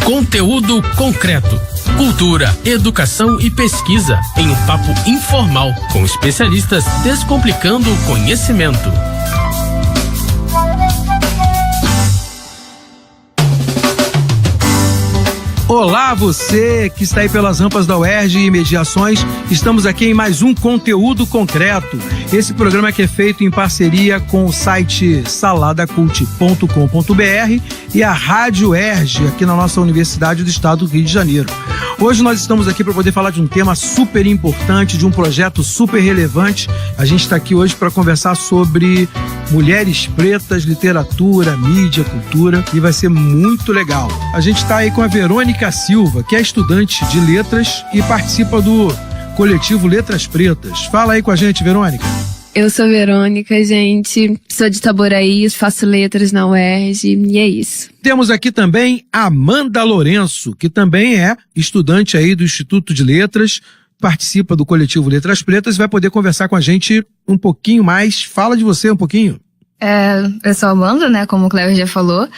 Conteúdo concreto. Cultura, educação e pesquisa em um papo informal com especialistas descomplicando o conhecimento. Olá, você que está aí pelas rampas da UERJ e Mediações. Estamos aqui em mais um Conteúdo Concreto. Esse programa que é feito em parceria com o site saladacult.com.br e a Rádio UERJ, aqui na nossa Universidade do Estado do Rio de Janeiro. Hoje nós estamos aqui para poder falar de um tema super importante, de um projeto super relevante. A gente está aqui hoje para conversar sobre mulheres pretas, literatura, mídia, cultura, e vai ser muito legal. A gente está aí com a Verônica Silva, que é estudante de letras e participa do coletivo Letras Pretas. Fala aí com a gente, Verônica. Eu sou Verônica, gente, sou de Itaboraí, faço letras na UERJ e é isso. Temos aqui também Amanda Lourenço, que também é estudante aí do Instituto de Letras, participa do coletivo Letras Pretas e vai poder conversar com a gente um pouquinho mais. Fala de você um pouquinho. Eu sou a Amanda, né, como o Cléber já falou,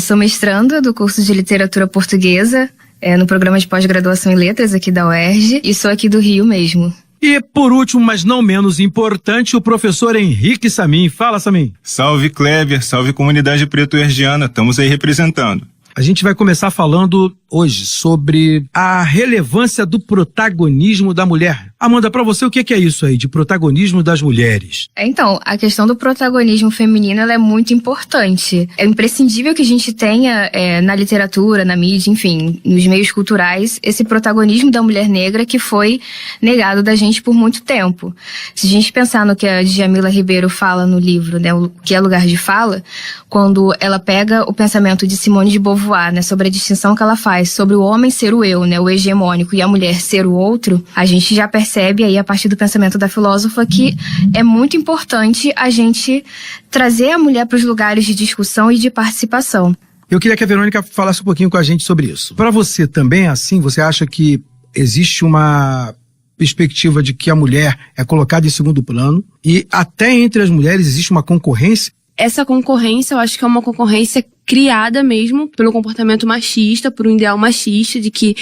sou mestranda do curso de Literatura Portuguesa, no programa de pós-graduação em Letras aqui da UERJ e sou aqui do Rio mesmo. E por último, mas não menos importante, o professor Henrique Samin. Fala, Samin. Salve, Cléber, salve comunidade preto-ergiana, estamos aí representando. A gente vai começar falando hoje sobre a relevância do protagonismo da mulher. Amanda, para você, o que é isso aí de protagonismo das mulheres? Então, a questão do protagonismo feminino ela é muito importante. É imprescindível que a gente tenha na literatura, na mídia, enfim, nos meios culturais, esse protagonismo da mulher negra que foi negado da gente por muito tempo. Se a gente pensar no que a Djamila Ribeiro fala no livro, né, o que é lugar de fala, quando ela pega o pensamento de Simone de Beauvoir, né, sobre a distinção que ela faz sobre o homem ser o eu, né, o hegemônico, e a mulher ser o outro, a gente já percebe aí a partir do pensamento da filósofa que é muito importante a gente trazer a mulher para os lugares de discussão e de participação. Eu queria que a Verônica falasse um pouquinho com a gente sobre isso. Para você também é assim? Você acha que existe uma perspectiva de que a mulher é colocada em segundo plano e até entre as mulheres existe uma concorrência? Essa concorrência, eu acho que é uma concorrência criada mesmo pelo comportamento machista, por um ideal machista de que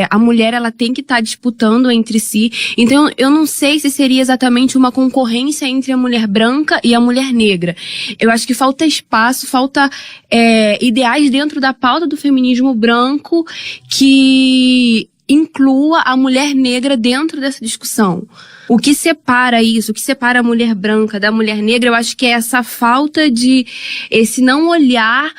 a mulher ela tem que estar disputando entre si. Então, eu não sei se seria exatamente uma concorrência entre a mulher branca e a mulher negra. Eu acho que falta espaço, falta ideais dentro da pauta do feminismo branco que inclua a mulher negra dentro dessa discussão. O que separa isso, o que separa a mulher branca da mulher negra, eu acho que é essa falta de esse não olhar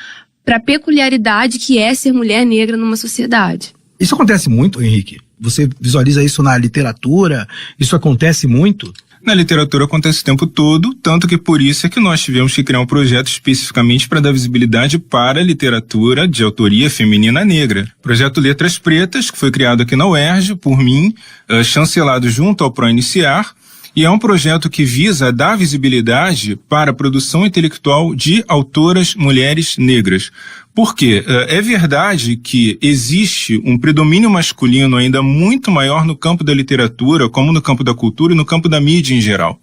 para a peculiaridade que é ser mulher negra numa sociedade. Isso acontece muito, Henrique? Você visualiza isso na literatura? Isso acontece muito? Na literatura acontece o tempo todo, tanto que por isso é que nós tivemos que criar um projeto especificamente para dar visibilidade para a literatura de autoria feminina negra. Projeto Letras Pretas, que foi criado aqui na UERJ, por mim, chancelado junto ao ProIniciar, e é um projeto que visa dar visibilidade para a produção intelectual de autoras mulheres negras. Por quê? É verdade que existe um predomínio masculino ainda muito maior no campo da literatura, como no campo da cultura e no campo da mídia em geral.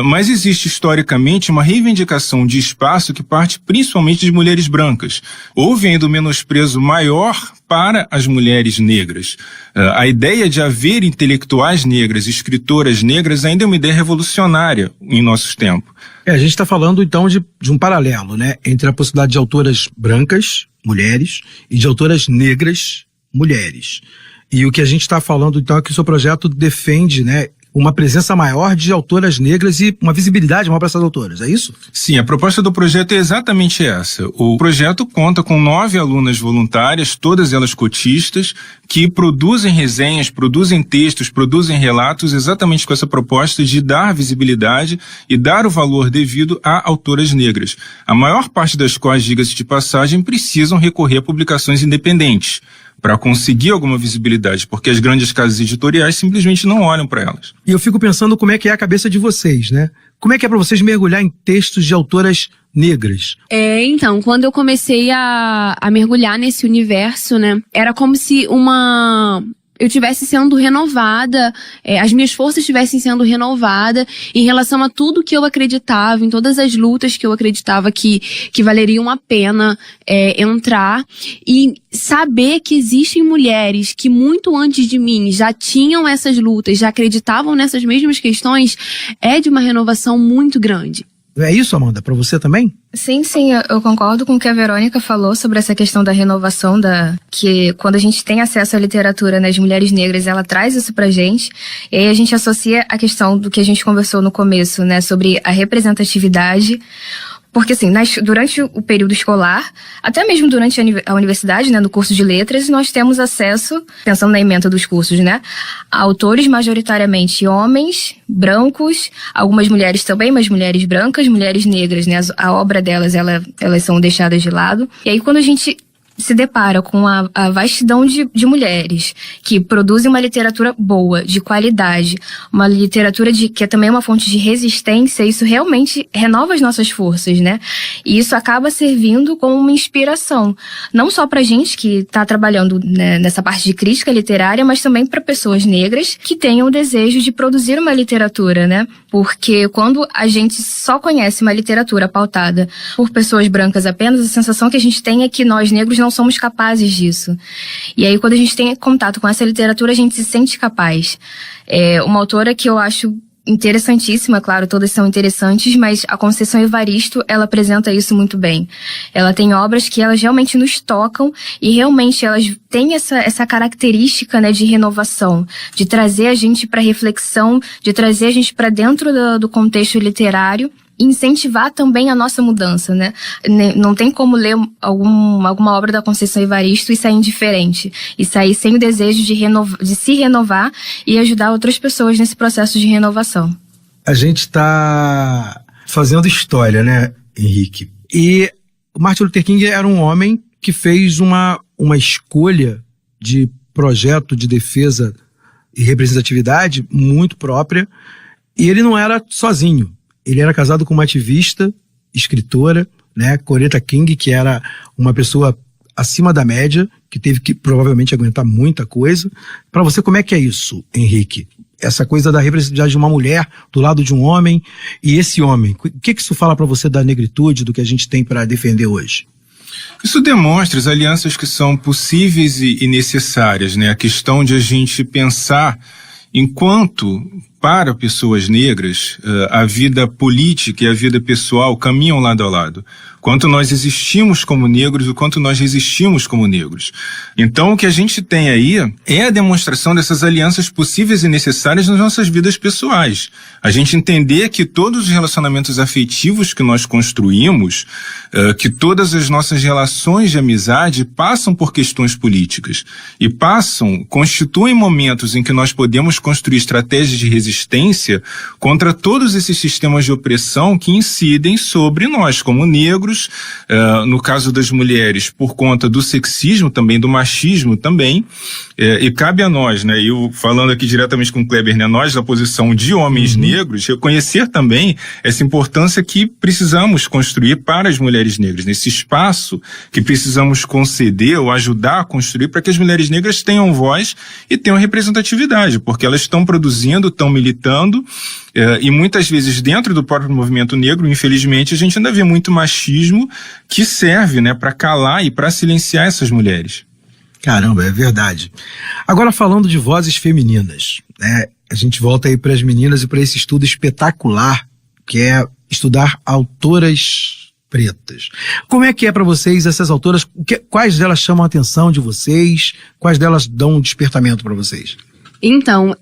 Mas existe historicamente uma reivindicação de espaço que parte principalmente de mulheres brancas. Houve ainda um menosprezo maior para as mulheres negras. A ideia de haver intelectuais negras, escritoras negras, ainda é uma ideia revolucionária em nossos tempos. A gente está falando então de um paralelo, né, entre a possibilidade de autoras brancas, mulheres, e de autoras negras, mulheres. E o que a gente está falando então é que o seu projeto defende, né, uma presença maior de autoras negras e uma visibilidade maior para essas autoras, é isso? Sim, a proposta do projeto é exatamente essa. O projeto conta com 9 alunas voluntárias, todas elas cotistas, que produzem resenhas, produzem textos, produzem relatos exatamente com essa proposta de dar visibilidade e dar o valor devido a autoras negras. A maior parte das quais, diga-se de passagem, precisam recorrer a publicações independentes para conseguir alguma visibilidade, porque as grandes casas editoriais simplesmente não olham para elas. E eu fico pensando como é que é a cabeça de vocês, né? Como é que é para vocês mergulhar em textos de autoras negras? Então, quando eu comecei a mergulhar nesse universo, né, era como se eu estivesse sendo renovada, as minhas forças estivessem sendo renovadas em relação a tudo que eu acreditava, em todas as lutas que eu acreditava que valeriam a pena entrar, e saber que existem mulheres que muito antes de mim já tinham essas lutas, já acreditavam nessas mesmas questões, é de uma renovação muito grande. É isso, Amanda? Para você também? Sim, eu concordo com o que a Verônica falou sobre essa questão da renovação, que quando a gente tem acesso à literatura, né, as mulheres negras, ela traz isso pra gente, e aí a gente associa a questão do que a gente conversou no começo, né, sobre a representatividade. Porque, assim, durante o período escolar, até mesmo durante a universidade, né, no curso de letras, nós temos acesso, pensando na ementa dos cursos, né, a autores majoritariamente homens, brancos, algumas mulheres também, mas mulheres brancas, mulheres negras, né, a obra delas, elas são deixadas de lado. E aí, quando a gente se depara com a vastidão de mulheres que produzem uma literatura boa, de qualidade, uma literatura que é também uma fonte de resistência, isso realmente renova as nossas forças, né? E isso acaba servindo como uma inspiração, não só pra gente que está trabalhando, né, nessa parte de crítica literária, mas também para pessoas negras que tenham o desejo de produzir uma literatura, né? Porque quando a gente só conhece uma literatura pautada por pessoas brancas apenas, a sensação que a gente tem é que nós negros não somos capazes disso. E aí, quando a gente tem contato com essa literatura, a gente se sente capaz. Uma autora que eu acho interessantíssima, claro, todas são interessantes, mas a Conceição Evaristo, ela apresenta isso muito bem. Ela tem obras que elas realmente nos tocam e realmente elas têm essa característica, né, de renovação, de trazer a gente para reflexão, de trazer a gente para dentro do contexto literário, incentivar também a nossa mudança, né? Não tem como ler alguma obra da Conceição Evaristo e sair indiferente. E sair sem o desejo de se renovar e ajudar outras pessoas nesse processo de renovação. A gente está fazendo história, né, Henrique? E o Martin Luther King era um homem que fez uma escolha de projeto de defesa e representatividade muito própria, e ele não era sozinho. Ele era casado com uma ativista, escritora, né, Coretta King, que era uma pessoa acima da média, que teve que provavelmente aguentar muita coisa. Para você, como é que é isso, Henrique? Essa coisa da representatividade de uma mulher do lado de um homem, e esse homem, o que isso fala para você da negritude, do que a gente tem para defender hoje? Isso demonstra as alianças que são possíveis e necessárias, né? A questão de a gente pensar enquanto, para pessoas negras, a vida política e a vida pessoal caminham lado a lado. Quanto nós existimos como negros, o quanto nós resistimos como negros. Então, o que a gente tem aí é a demonstração dessas alianças possíveis e necessárias nas nossas vidas pessoais. A gente entender que todos os relacionamentos afetivos que nós construímos, que todas as nossas relações de amizade passam por questões políticas e constituem momentos em que nós podemos construir estratégias de resistência contra todos esses sistemas de opressão que incidem sobre nós como negros, no caso das mulheres, por conta do sexismo também, do machismo também, e cabe a nós, né, eu falando aqui diretamente com o Kleber, né, nós da posição de homens negros, reconhecer também essa importância que precisamos construir para as mulheres negras, nesse espaço que precisamos conceder ou ajudar a construir para que as mulheres negras tenham voz e tenham representatividade, porque elas estão produzindo, estão militando, e muitas vezes dentro do próprio movimento negro, infelizmente, a gente ainda vê muito machismo que serve, né, para calar e para silenciar essas mulheres. Caramba, é verdade. Agora, falando de vozes femininas, né, a gente volta aí para as meninas e para esse estudo espetacular que é estudar autoras pretas. Como é que é para vocês essas autoras? Quais delas chamam a atenção de vocês? Quais delas dão um despertamento para vocês? Então,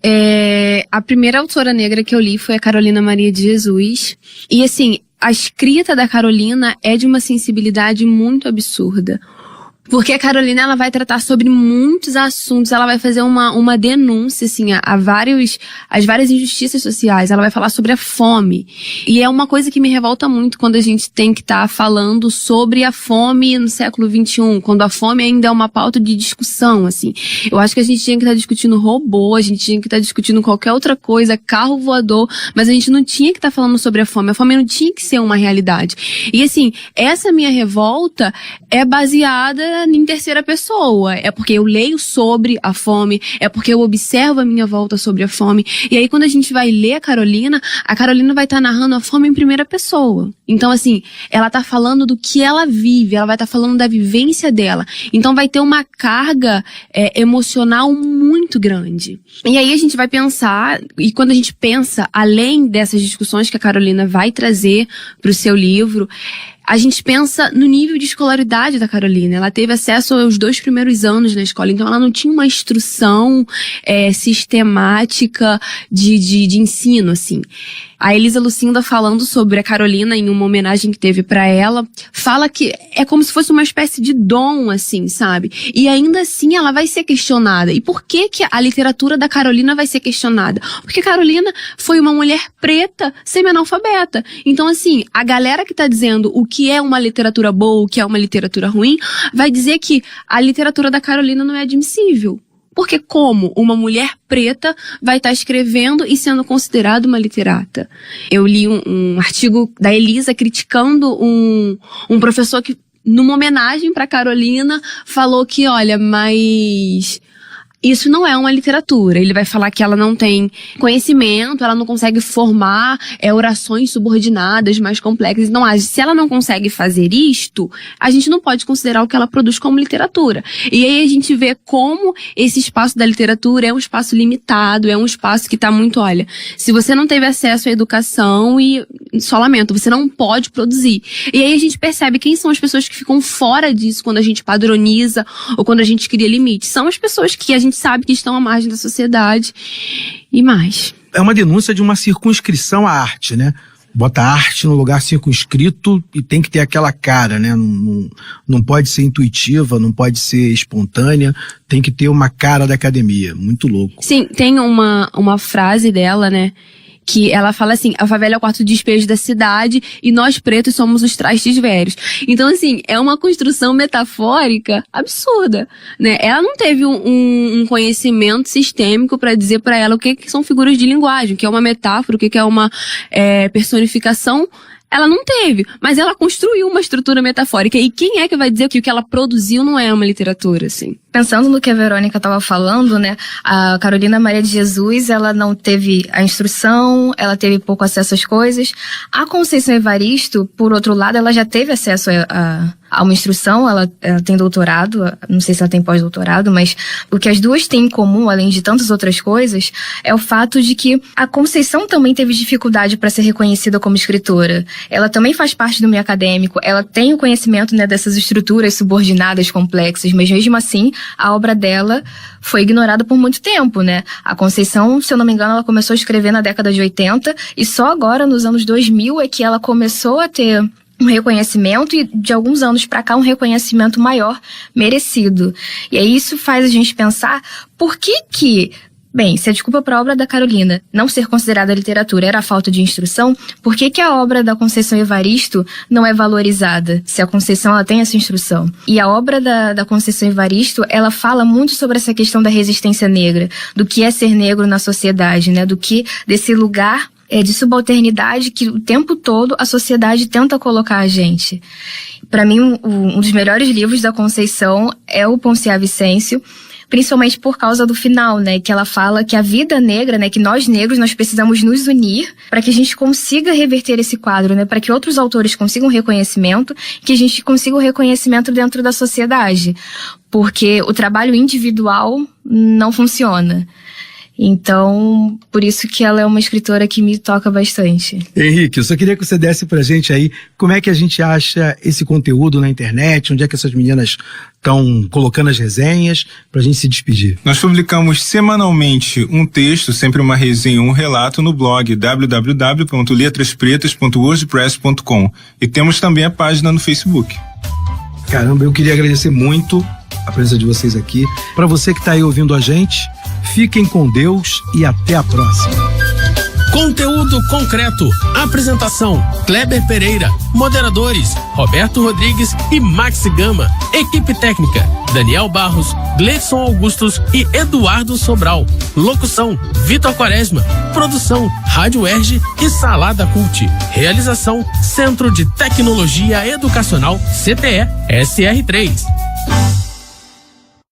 a primeira autora negra que eu li foi a Carolina Maria de Jesus. E assim, a escrita da Carolina é de uma sensibilidade muito absurda. Porque a Carolina, ela vai tratar sobre muitos assuntos, ela vai fazer uma denúncia, assim, às várias injustiças sociais, ela vai falar sobre a fome. E é uma coisa que me revolta muito quando a gente tem que estar falando sobre a fome no século XXI, quando a fome ainda é uma pauta de discussão, assim. Eu acho que a gente tinha que estar discutindo robô, a gente tinha que estar discutindo qualquer outra coisa, carro voador, mas a gente não tinha que estar falando sobre a fome não tinha que ser uma realidade. E assim, essa minha revolta é baseada em terceira pessoa. É porque eu leio sobre a fome, é porque eu observo a minha volta sobre a fome. E aí, quando a gente vai ler a Carolina vai estar narrando a fome em primeira pessoa. Então, assim, ela tá falando do que ela vive, ela vai estar falando da vivência dela. Então, vai ter uma carga emocional muito grande. E aí, a gente vai pensar, e quando a gente pensa, além dessas discussões que a Carolina vai trazer pro seu livro, a gente pensa no nível de escolaridade da Carolina. Ela teve acesso aos 2 primeiros anos na escola, então ela não tinha uma instrução sistemática de ensino, assim. A Elisa Lucinda, falando sobre a Carolina em uma homenagem que teve pra ela, fala que é como se fosse uma espécie de dom, assim, sabe? E ainda assim ela vai ser questionada. E por que a literatura da Carolina vai ser questionada? Porque a Carolina foi uma mulher preta, semi-analfabeta. Então, assim, a galera que tá dizendo o que é uma literatura boa, o que é uma literatura ruim, vai dizer que a literatura da Carolina não é admissível. Porque como uma mulher preta vai estar escrevendo e sendo considerada uma literata? Eu li um artigo da Elisa criticando um professor que, numa homenagem para Carolina, falou que, olha, mas isso não é uma literatura. Ele vai falar que ela não tem conhecimento, ela não consegue formar orações subordinadas mais complexas. Então, se ela não consegue fazer isto, a gente não pode considerar o que ela produz como literatura. E aí a gente vê como esse espaço da literatura é um espaço limitado, é um espaço que está muito, olha, se você não teve acesso à educação, e só lamento, você não pode produzir. E aí a gente percebe quem são as pessoas que ficam fora disso quando a gente padroniza ou quando a gente cria limites. São as pessoas que a gente sabe que estão à margem da sociedade e mais. É uma denúncia de uma circunscrição à arte, né? Bota a arte no lugar circunscrito e tem que ter aquela cara, né? Não pode ser intuitiva, não pode ser espontânea, tem que ter uma cara da academia. Muito louco. Sim, tem uma frase dela, né? Que ela fala assim, a favela é o quarto despejo da cidade e nós pretos somos os trastes velhos. Então, assim, é uma construção metafórica absurda, né? Ela não teve um conhecimento sistêmico para dizer para ela o que são figuras de linguagem, o que é uma metáfora, o que é uma personificação. Ela não teve, mas ela construiu uma estrutura metafórica. E quem é que vai dizer que o que ela produziu não é uma literatura, assim? Pensando no que a Verônica estava falando, né? A Carolina Maria de Jesus, ela não teve a instrução, ela teve pouco acesso às coisas. A Conceição Evaristo, por outro lado, ela já teve acesso a uma instrução, ela tem doutorado, não sei se ela tem pós-doutorado, mas o que as duas têm em comum, além de tantas outras coisas, é o fato de que a Conceição também teve dificuldade para ser reconhecida como escritora. Ela também faz parte do meio acadêmico, ela tem o conhecimento, né, dessas estruturas subordinadas complexas, mas mesmo assim, a obra dela foi ignorada por muito tempo, né? A Conceição, se eu não me engano, ela começou a escrever na década de 80 e só agora, nos anos 2000, é que ela começou a ter um reconhecimento e, de alguns anos pra cá, um reconhecimento maior, merecido. E aí isso faz a gente pensar por que... Bem, se a desculpa para a obra da Carolina não ser considerada literatura era a falta de instrução, por que a obra da Conceição Evaristo não é valorizada, se a Conceição ela tem essa instrução? E a obra da Conceição Evaristo, ela fala muito sobre essa questão da resistência negra, do que é ser negro na sociedade, né? Do que desse lugar de subalternidade que o tempo todo a sociedade tenta colocar a gente. Para mim, um dos melhores livros da Conceição é o Ponciá Vicêncio, principalmente por causa do final, né, que ela fala que a vida negra, né, que nós negros, nós precisamos nos unir para que a gente consiga reverter esse quadro, né, para que outros autores consigam reconhecimento, que a gente consiga o reconhecimento dentro da sociedade, porque o trabalho individual não funciona. Então, por isso que ela é uma escritora que me toca bastante. Henrique, eu só queria que você desse pra gente aí como é que a gente acha esse conteúdo na internet, onde é que essas meninas estão colocando as resenhas, pra gente se despedir. Nós publicamos semanalmente um texto, sempre uma resenha, um relato no blog www.letraspretas.wordpress.com e temos também a página no Facebook. Caramba, eu queria agradecer muito a presença de vocês aqui. Pra você que tá aí ouvindo a gente, fiquem com Deus e até a próxima. Conteúdo concreto. Apresentação: Kleber Pereira. Moderadores: Roberto Rodrigues e Maxi Gama. Equipe técnica: Daniel Barros, Gleison Augustos e Eduardo Sobral. Locução: Vitor Quaresma. Produção: Rádio Erge e Salada Cult. Realização: Centro de Tecnologia Educacional CTE SR3.